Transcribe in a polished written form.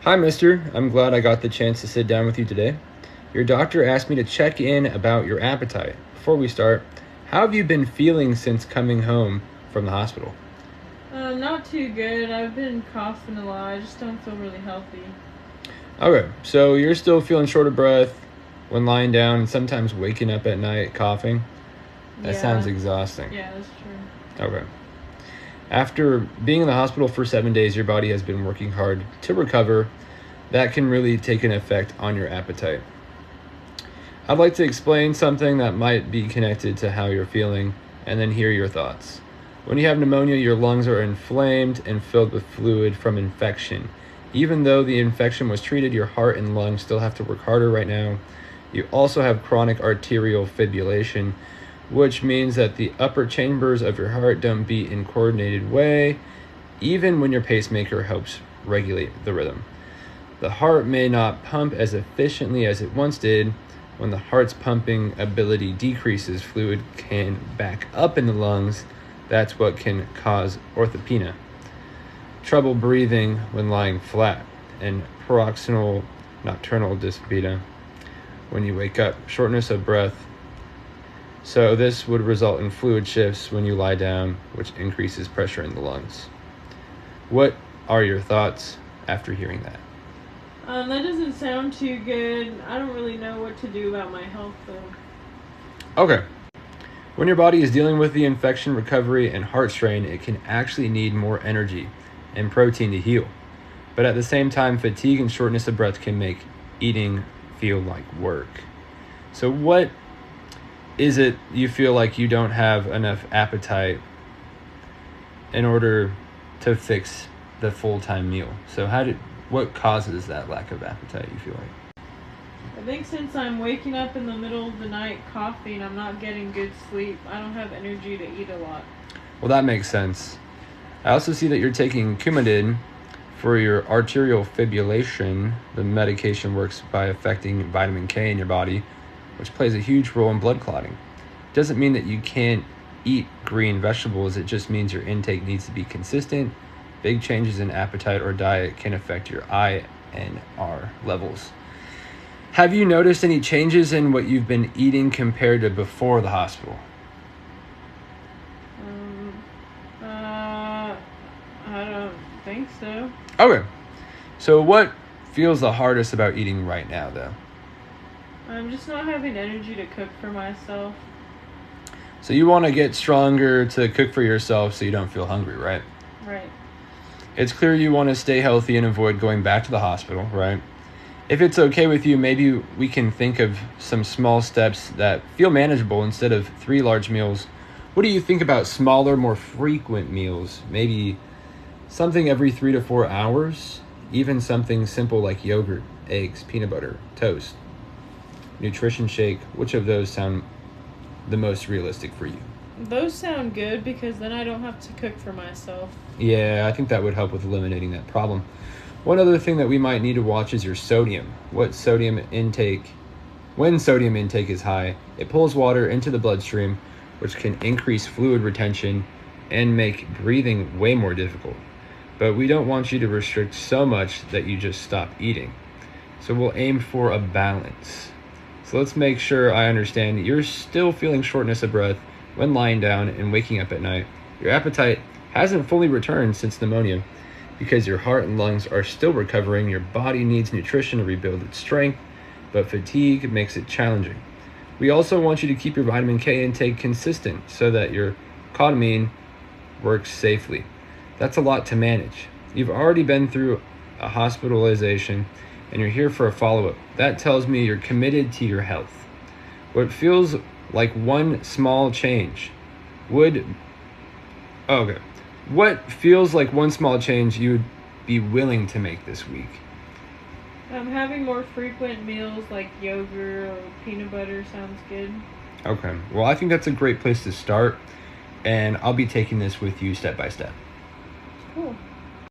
Hi, mister. I'm glad I got the chance to sit down with you today. Your doctor asked me to check in about your appetite. Before we start, how have you been feeling since coming home from the hospital? Not too good. I've been coughing a lot. I just don't feel really healthy. Okay, so you're still feeling short of breath when lying down and sometimes waking up at night coughing? That sounds exhausting. Yeah, that's true. Okay. After being in the hospital for 7 days, your body has been working hard to recover. That can really take an effect on your appetite. I'd like to explain something that might be connected to how you're feeling and then hear your thoughts. When you have pneumonia, your lungs are inflamed and filled with fluid from infection. Even though the infection was treated, your heart and lungs still have to work harder right now. You also have chronic arterial fibrillation, which means that the upper chambers of your heart don't beat in coordinated way, even when your pacemaker helps regulate the rhythm. The heart may not pump as efficiently as it once did. When the heart's pumping ability decreases, fluid can back up in the lungs. That's what can cause orthopnea, trouble breathing when lying flat, and paroxysmal nocturnal dyspnea when you wake up, shortness of breath. So this would result in fluid shifts when you lie down, which increases pressure in the lungs. What are your thoughts after hearing that? That doesn't sound too good. I don't really know what to do about my health, though. Okay. When your body is dealing with the infection, recovery, and heart strain, it can actually need more energy and protein to heal. But at the same time, fatigue and shortness of breath can make eating feel like work. So what is it you feel like you don't have enough appetite in order to fix the full-time meal? So what causes that lack of appetite, you feel like? I think since I'm waking up in the middle of the night coughing, I'm not getting good sleep. I don't have energy to eat a lot. Well, that makes sense. I also see that you're taking Coumadin for your arterial fibrillation. The medication works by affecting vitamin K in your body, which plays a huge role in blood clotting. It doesn't mean that you can't eat green vegetables. It just means your intake needs to be consistent. Big changes in appetite or diet can affect your INR levels. Have you noticed any changes in what you've been eating compared to before the hospital? I don't think so. Okay. So what feels the hardest about eating right now, though? I'm just not having energy to cook for myself. So you want to get stronger to cook for yourself so you don't feel hungry, right? Right. It's clear you want to stay healthy and avoid going back to the hospital, right? If it's okay with you, maybe we can think of some small steps that feel manageable instead of 3 large meals. What do you think about smaller, more frequent meals? Maybe something every 3 to 4 hours? Even something simple like yogurt, eggs, peanut butter, toast, nutrition shake. Which of those sound the most realistic for you? Those sound good because then I don't have to cook for myself. Yeah, I think that would help with eliminating that problem. One other thing that we might need to watch is your sodium. When sodium intake is high, it pulls water into the bloodstream, which can increase fluid retention and make breathing way more difficult. But we don't want you to restrict so much that you just stop eating. So we'll aim for a balance. So let's make sure I understand you're still feeling shortness of breath when lying down and waking up at night. Your appetite hasn't fully returned since pneumonia because your heart and lungs are still recovering. Your body needs nutrition to rebuild its strength, but fatigue makes it challenging. We also want you to keep your vitamin K intake consistent so that your cotinine works safely. That's a lot to manage. You've already been through a hospitalization and you're here for a follow-up. That tells me you're committed to your health. What feels like one small change What feels like one small change you would be willing to make this week? Having more frequent meals like yogurt or peanut butter sounds good. Okay. Well, I think that's a great place to start, and I'll be taking this with you step by step. Cool.